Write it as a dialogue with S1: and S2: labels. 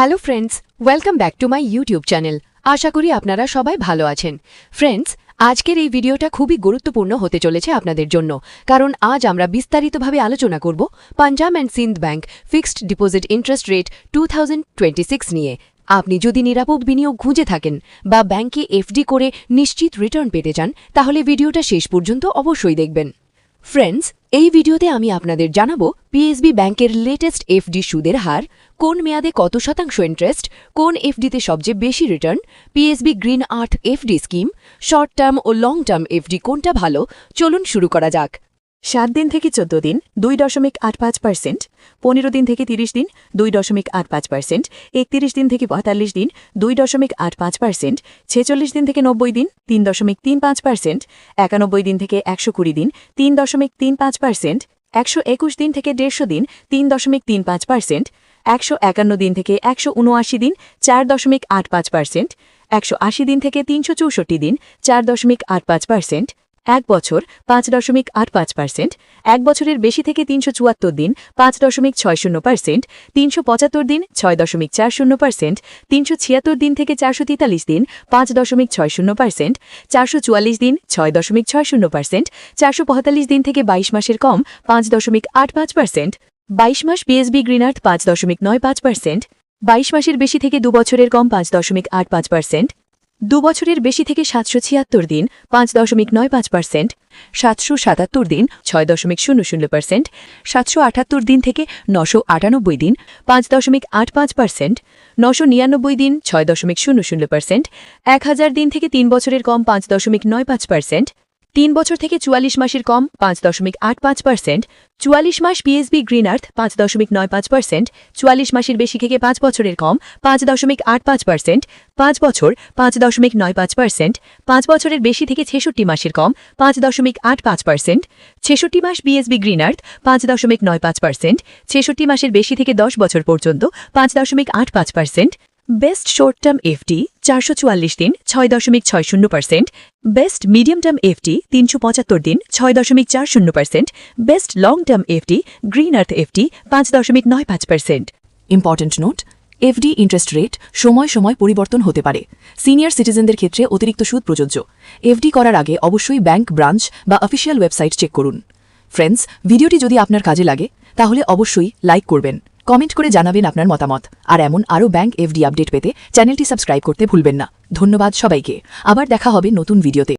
S1: Hello friends, welcome back to my YouTube channel. আশা করি আপনারা সবাই ভালো আছেন। ফ্রেন্ডস, আজকের এই ভিডিওটা খুবই গুরুত্বপূর্ণ হতে চলেছে আপনাদের জন্য, কারণ আজ আমরা বিস্তারিতভাবে আলোচনা করব Punjab and Sindh bank fixed deposit interest rate 2026 নিয়ে। আপনি যদি নিরাপদ বিনিয়োগ খুঁজে থাকেন বা ব্যাংকে এফডি করে নিশ্চিত রিটার্ন পেতে চান, তাহলে ভিডিওটা শেষ পর্যন্ত অবশ্যই দেখবেন। ফ্রেন্ডস, এই ভিডিওতে আমি আপনাদের জানাবো পিএসবি ব্যাংকের লেটেস্ট এফডি সুদের হার, কোন মেয়াদে কত শতাংশ ইন্টারেস্ট, কোন এফডিতে সবচেয়ে বেশি return, PSB green earth FD scheme, short term ও লং টার্ম এফডি কোনটা ভালো। চলুন শুরু করা যাক।
S2: 7 দিন থেকে 14 দিন 2.85%, 15 দিন থেকে 30 দিন 2.85%, 31 দিন থেকে 45 দিন 2.85%, 46 দিন থেকে 90 দিন 3.35%, 91 দিন থেকে 120 দিন 3.35%, 121 দিন থেকে 150 দিন 3.35%, 151 দিন থেকে 179 দিন 4.85%, 180 দিন থেকে 364 দিন 4.85%, 1 বছর 5.85%, 1 বছরের বেশি থেকে 374 দিন 5.60%, 375 দিন 6.40%, 376 দিন থেকে 443 দিন 5.60%, 444 দিন 6.60%, 445 দিন থেকে 22 মাসের কম 5.85%, 22 মাস পিএসবি গ্রিন আর্থ 5.95%, 22 মাসের বেশি থেকে 2 বছরের কম 5.85%, 2 বছরের বেশি থেকে 776 দিন 5.95%, 777 দিন 6.00%, 778 দিন থেকে 998 দিন 5.85%, 999 দিন 6.00%, 1000 দিন থেকে 3 বছরের কম 5.95%, 3 বছর থেকে 44 মাসের কম 5.85%, 44 মাস পিএসবি গ্রিন আর্থ 5.95%, 44 মাসের বেশি থেকে 5 বছরের কম 5.85%, 5 বছর 5.95%, 5 বছরের বেশি থেকে 66 মাসের কম 5.85%, 66 মাস পিএসবি গ্রিন আর্থ 5.95%, 66 মাসের বেশি থেকে 10 বছর পর্যন্ত 5.85%, বেস্ট শর্ট টার্ম এফডি 444 দিন 6.60%, বেস্ট মিডিয়াম টার্ম এফডি 375 দিন 6.40%, best long term FD green earth FD 5.95%।
S3: Important note, FD interest rate সময় সময় পরিবর্তন হতে পারে। সিনিয়র সিটিজেনদের ক্ষেত্রে অতিরিক্ত সুদ প্রযোজ্য। এফডি করার আগে অবশ্যই ব্যাংক ব্রাঞ্চ বা অফিসিয়াল ওয়েবসাইট চেক করুন। ফ্রেন্ডস, ভিডিওটি যদি আপনার কাজে লাগে তাহলে অবশ্যই লাইক করবেন, কমেন্ট করে জানাবেন আপনার মতামত, আর এমন আরও ব্যাংক এফডি আপডেট পেতে চ্যানেলটি সাবস্ক্রাইব করতে ভুলবেন না। ধন্যবাদ সবাইকে। আবার দেখা হবে নতুন ভিডিওতে।